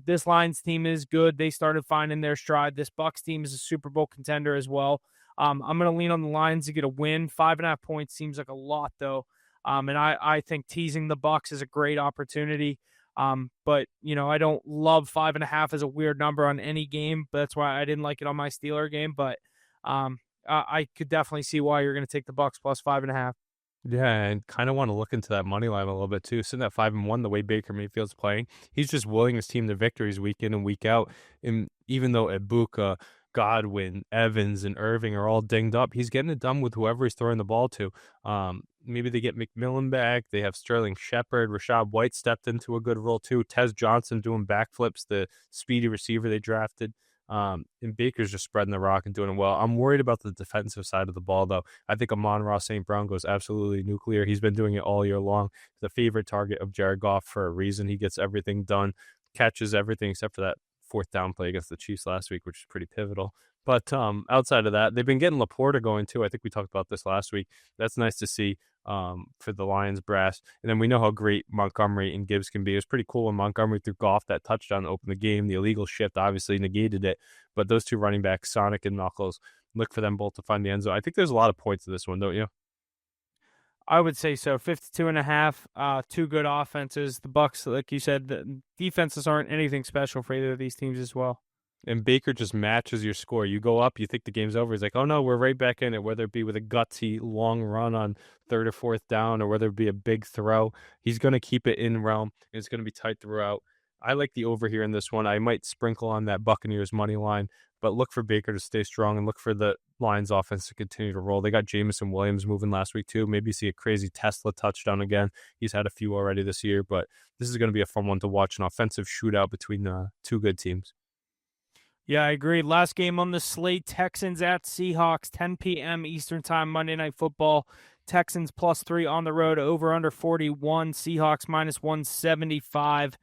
This Lions team is good. They started finding their stride. This Bucks team is a Super Bowl contender as well. I'm going to lean on the Lions to get a win. 5.5 points seems like a lot, though. And I think teasing the Bucks is a great opportunity. But I don't love 5.5 as a weird number on any game. But that's why I didn't like it on my Steeler game. But I could definitely see why you're going to take the Bucks plus 5.5. Yeah, and kind of want to look into that money line a little bit too. Sitting at 5-1, the way Baker Mayfield's playing, he's just willing his team to victories week in and week out. And even though Ibuka, Godwin, Evans, and Irving are all dinged up, he's getting it done with whoever he's throwing the ball to. Maybe they get McMillan back. They have Sterling Shepard. Rashad White stepped into a good role too. Tez Johnson doing backflips, the speedy receiver they drafted. And Baker's just spreading the rock and doing it well. I'm worried about the defensive side of the ball, though. I think Amon-Ra St. Brown goes absolutely nuclear. He's been doing it all year long. The favorite target of Jared Goff for a reason. He gets everything done, catches everything except for that fourth down play against the Chiefs last week, which is pretty pivotal. But outside of that, they've been getting Laporta going too. I think we talked about this last week. That's nice to see for the Lions brass. And then we know how great Montgomery and Gibbs can be. It was pretty cool when Montgomery threw Goff that touchdown to open the game. The illegal shift obviously negated it. But those two running backs, Sonic and Knuckles, look for them both to find the end zone. I think there's a lot of points to this one, don't you? I would say so. 52.5. Two good offenses. The Bucks, like you said, the defenses aren't anything special for either of these teams as well. And Baker just matches your score. You go up, you think the game's over. He's like, oh no, we're right back in it, whether it be with a gutsy long run on third or fourth down or whether it be a big throw. He's going to keep it in realm. And it's going to be tight throughout. I like the over here in this one. I might sprinkle on that Buccaneers money line, but look for Baker to stay strong and look for the Lions offense to continue to roll. They got Jamison Williams moving last week too. Maybe see a crazy Tesla touchdown again. He's had a few already this year, but this is going to be a fun one to watch, an offensive shootout between two good teams. Yeah, I agree. Last game on the slate, Texans at Seahawks, 10 p.m. Eastern Time, Monday Night Football. Texans +3 on the road, over under 41. Seahawks -175.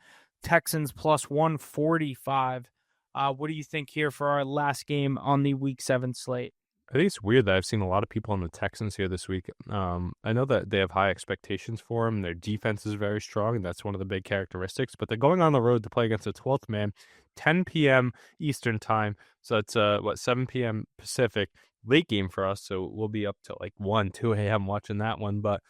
Texans +145. What do you think here for our last game on the Week 7 slate? I think it's weird that I've seen a lot of people on the Texans here this week. I know that they have high expectations for them. Their defense is very strong, and that's one of the big characteristics. But they're going on the road to play against the 12th man, 10 p.m. Eastern time. So it's 7 p.m. Pacific, late game for us. So we'll be up to like 1, 2 a.m. watching that one. But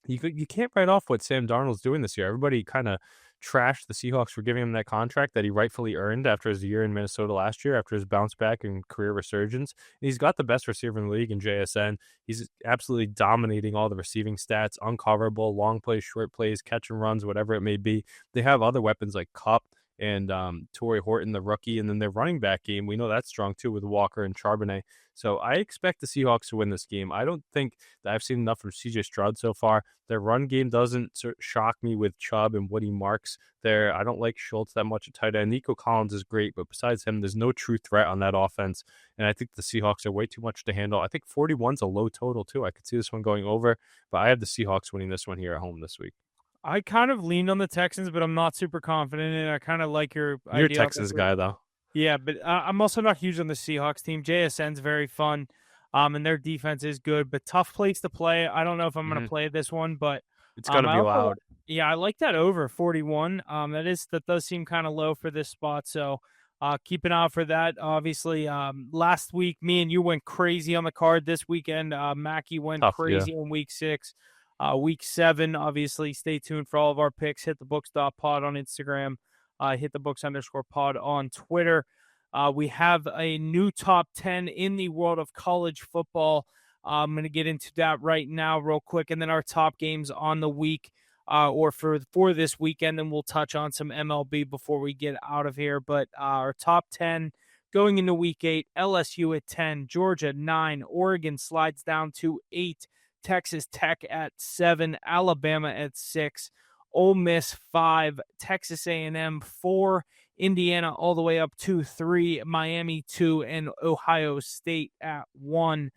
you can't write off what Sam Darnold's doing this year. Everybody kind of trashed the Seahawks for giving him that contract that he rightfully earned after his year in Minnesota last year, after his bounce back and career resurgence. And he's got the best receiver in the league in JSN. He's absolutely dominating all the receiving stats, uncoverable, long plays, short plays, catch and runs, whatever it may be. They have other weapons like Kupp and Torrey Horton, the rookie, and then their running back game. We know that's strong too with Walker and Charbonnet. So I expect the Seahawks to win this game. I don't think that I've seen enough from CJ Stroud so far. Their run game doesn't shock me with Chubb and Woody Marks there. I don't like Schultz that much at tight end. Nico Collins is great, but besides him, there's no true threat on that offense. And I think the Seahawks are way too much to handle. I think 41's a low total too. I could see this one going over, but I have the Seahawks winning this one here at home this week. I kind of leaned on the Texans, but I'm not super confident in it. I kind of like your You're a idea. Texans guy, though. Yeah, but I'm also not huge on the Seahawks team. JSN's very fun, and their defense is good, but tough place to play. I don't know if I'm going to play this one, but It's going to be loud. yeah, I like that over 41. That does seem kind of low for this spot, so keep an eye out for that. Obviously, last week me and you went crazy on the card. This weekend, Mackie went crazy in Week 6. Week 7, obviously, stay tuned for all of our picks. HitTheBooks.pod on Instagram. HitTheBooks_pod on Twitter. We have a new top 10 in the world of college football. I'm going to get into that right now real quick, and then our top games on the week or for this weekend, and we'll touch on some MLB before we get out of here. But our top 10 going into Week 8, LSU at 10, Georgia 9, Oregon slides down to 8, Texas Tech at 7, Alabama at 6, Ole Miss 5, Texas A&M 4, Indiana all the way up to 3, Miami 2, and Ohio State at 1.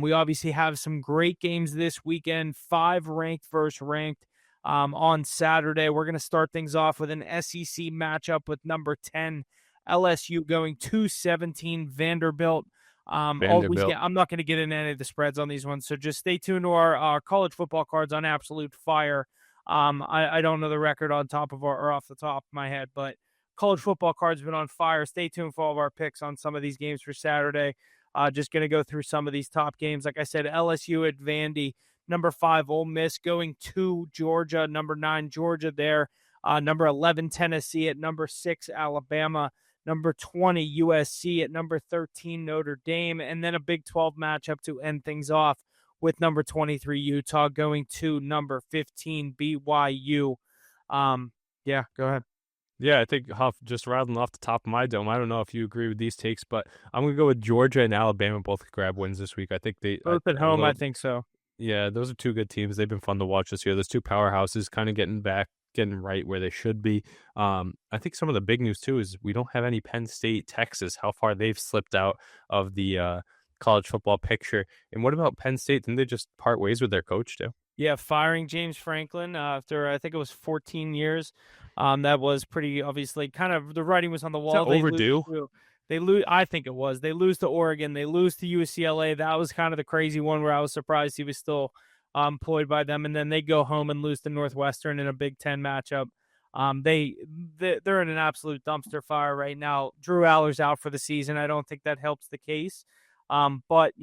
We obviously have some great games this weekend, 5 ranked versus ranked on Saturday. We're going to start things off with an SEC matchup with number 10, LSU going to 17, Vanderbilt. I'm not going to get into any of the spreads on these ones, so just stay tuned to our college football cards on Absolute Fire. I don't know the record off the top of my head, but college football cards have been on fire. Stay tuned for all of our picks on some of these games for Saturday. Just going to go through some of these top games. Like I said, LSU at Vandy, number 5, Ole Miss going to Georgia, number 9, Georgia there, number 11, Tennessee at number 6, Alabama, number 20, USC at number 13, Notre Dame, and then a Big 12 matchup to end things off with number 23, Utah going to number 15, BYU. Yeah, go ahead. Yeah, I think just rattling off the top of my dome. I don't know if you agree with these takes, but I'm going to go with Georgia and Alabama both grab wins this week. I think both at home. I think so. Yeah, those are two good teams. They've been fun to watch this year. Those two powerhouses kind of getting right where they should be. I think some of the big news too is we don't have any Penn State, Texas, how far they've slipped out of the college football picture. And what about Penn State? Didn't they just part ways with their coach too? Yeah, firing James Franklin after I think it was 14 years. That was pretty obviously kind of the writing was on the wall. Overdue. They lose. I think it was. They lose to Oregon. They lose to UCLA. That was kind of the crazy one where I was surprised he was still employed by them. And then they go home and lose to Northwestern in a Big Ten matchup. They're in an absolute dumpster fire right now. Drew Aller's out for the season. I don't think that helps the case. But,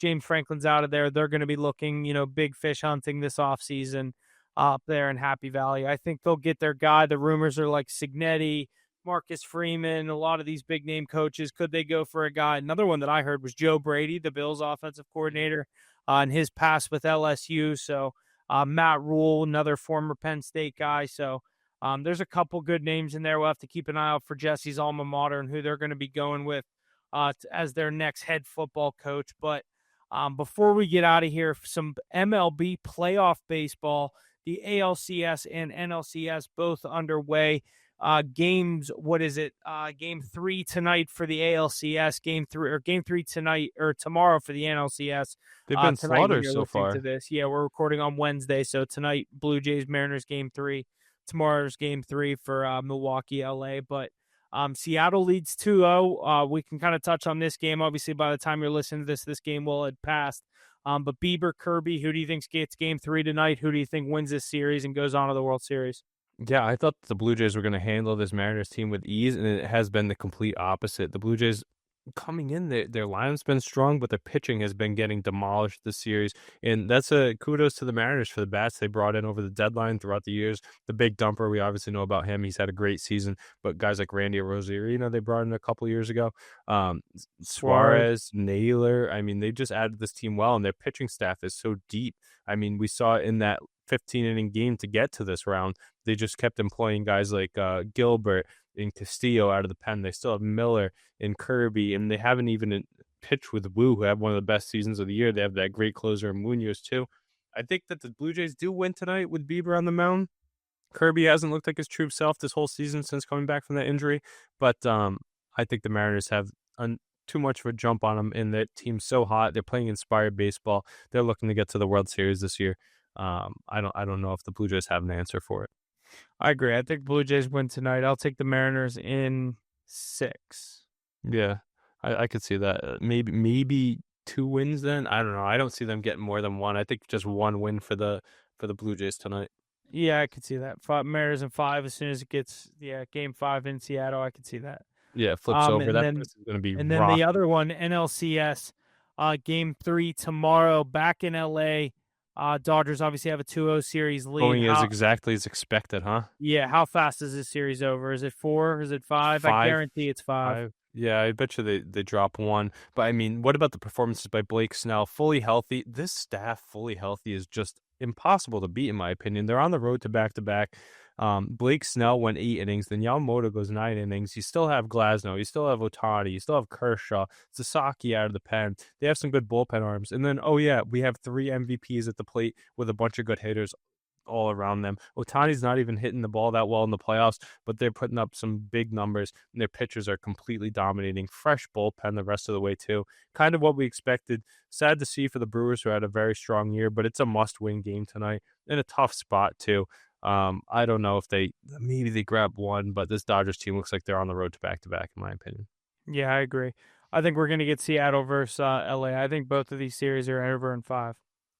James Franklin's out of there. They're going to be looking, big fish hunting this offseason up there in Happy Valley. I think they'll get their guy. The rumors are like Signetti, Marcus Freeman, a lot of these big name coaches. Could they go for a guy? Another one that I heard was Joe Brady, the Bills offensive coordinator, and his past with LSU. So Matt Rule, another former Penn State guy. So there's a couple good names in there. We'll have to keep an eye out for Jesse's alma mater and who they're going to be going with as their next head football coach. But before we get out of here, some MLB playoff baseball, the ALCS and NLCS both underway. Games, what is it? Game 3 tonight for the ALCS, game 3 tonight or tomorrow for the NLCS. They've been Tonight when slaughters you're so listening to far. this. Yeah, we're recording on Wednesday. So tonight, Blue Jays, Mariners game 3. Tomorrow's game 3 for Milwaukee, LA. But Seattle leads 2-0. We can kind of touch on this game. Obviously, by the time you're listening to this game will have passed. But Bieber, Kirby, who do you think gets game 3 tonight? Who do you think wins this series and goes on to the World Series? Yeah, I thought the Blue Jays were going to handle this Mariners team with ease, and it has been the complete opposite. The Blue Jays coming in, their lineup's been strong, but their pitching has been getting demolished this series. And that's a kudos to the Mariners for the bats they brought in over the deadline throughout the years. The big dumper, we obviously know about him. He's had a great season, but guys like Randy Rosarino, they brought in a couple years ago. Um, Suarez. Suarez, Naylor, I mean, they just added this team well, and their pitching staff is so deep. I mean, we saw it in that 15-inning game to get to this round. They just kept employing guys like Gilbert and Castillo out of the pen. They still have Miller and Kirby, and they haven't even pitched with Wu, who had one of the best seasons of the year. They have that great closer, Munoz, too. I think that the Blue Jays do win tonight with Bieber on the mound. Kirby hasn't looked like his true self this whole season since coming back from that injury, but I think the Mariners have too much of a jump on them, and that team's so hot. They're playing inspired baseball. They're looking to get to the World Series this year. I don't know if the Blue Jays have an answer for it. I agree. I think Blue Jays win tonight. I'll take the Mariners in 6. Yeah, I could see that. Maybe 2 wins then. I don't know. I don't see them getting more than one. I think just 1 win for the Blue Jays tonight. Yeah, I could see that. Mariners in 5 as soon as it gets game 5 in Seattle. I could see that. Yeah, it flips over. And That then place is going to be the rocking. other one, NLCS, game 3 tomorrow back in LA. Dodgers obviously have a 2-0 series lead. Going as exactly as expected, huh? Yeah, how fast is this series over? Is it 4? Is it 5? I 5, guarantee it's 5. Yeah, I bet you they drop 1. But I mean, what about the performances by Blake Snell? Fully healthy. This staff fully healthy is just impossible to beat, in my opinion. They're on the road to back-to-back. Blake Snell went 8 innings. Then Yamamoto goes 9 innings. You still have Glasnow. You still have Ohtani. You still have Kershaw. Sasaki out of the pen. They have some good bullpen arms. And then, oh yeah, we have 3 MVPs at the plate with a bunch of good hitters all around them. Ohtani's not even hitting the ball that well in the playoffs, but they're putting up some big numbers, and their pitchers are completely dominating. Fresh bullpen the rest of the way, too. Kind of what we expected. Sad to see for the Brewers, who had a very strong year, but it's a must-win game tonight in a tough spot, too. I don't know if maybe they grab 1, but this Dodgers team looks like they're on the road to back-to-back, in my opinion. Yeah, I agree. I think we're going to get Seattle versus LA. I think both of these series are over in 5.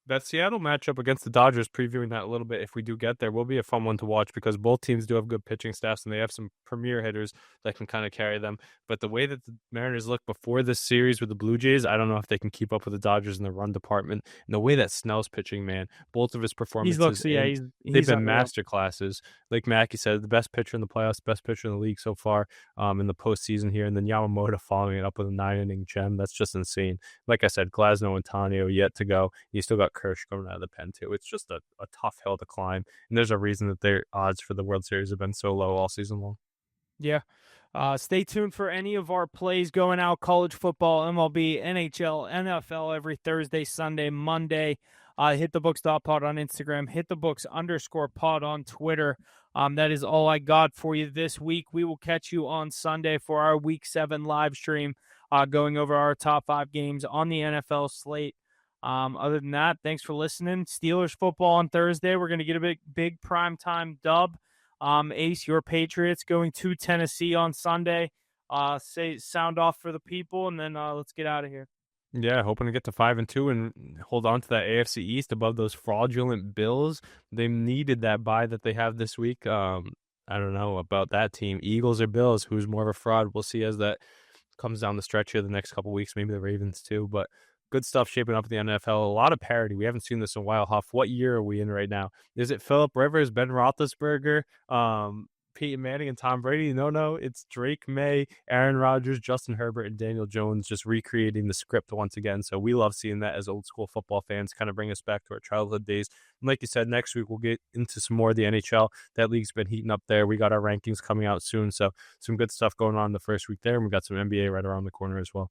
That Seattle matchup against the Dodgers, previewing that a little bit if we do get there, will be a fun one to watch because both teams do have good pitching staffs and they have some premier hitters that can kind of carry them. But the way that the Mariners look before this series with the Blue Jays, I don't know if they can keep up with the Dodgers in the run department. And the way that Snell's pitching, man, both of his performances, they've been master classes. Like Mackey said, the best pitcher in the playoffs, best pitcher in the league so far in the postseason here. And then Yamamoto following it up with a 9-inning gem. That's just insane. Like I said, Glasnow and Tanio yet to go. You still got Kirsch coming out of the pen too. It's just a tough hill to climb, and there's a reason that their odds for the World Series have been so low all season long. Yeah. Stay tuned for any of our plays going out. College football, MLB, NHL, NFL every Thursday, Sunday, Monday. HitTheBooks.pod on Instagram, HitTheBooks_pod on Twitter. That is all I got for you this week. We will catch you on Sunday for our Week 7 live stream, going over our top 5 games on the NFL slate. Other than that, thanks for listening. Steelers football on Thursday. We're going to get a big primetime dub. Ace, your Patriots going to Tennessee on Sunday. Sound off for the people, and then let's get out of here. Yeah, hoping to get to 5-2 and hold on to that AFC East above those fraudulent Bills. They needed that bye that they have this week. I don't know about that team. Eagles or Bills, who's more of a fraud? We'll see as that comes down the stretch here the next couple weeks. Maybe the Ravens too, but good stuff shaping up in the NFL. A lot of parity. We haven't seen this in a while. Huff, what year are we in right now? Is it Phillip Rivers, Ben Roethlisberger, Peyton Manning and Tom Brady. No, it's Drake May, Aaron Rodgers, Justin Herbert, and Daniel Jones just recreating the script once again. So we love seeing that as old school football fans, kind of bring us back to our childhood days. And like you said, next week we'll get into some more of the NHL. That league's been heating up there. We got our rankings coming out soon. So some good stuff going on in the first week there. And we got some NBA right around the corner as well.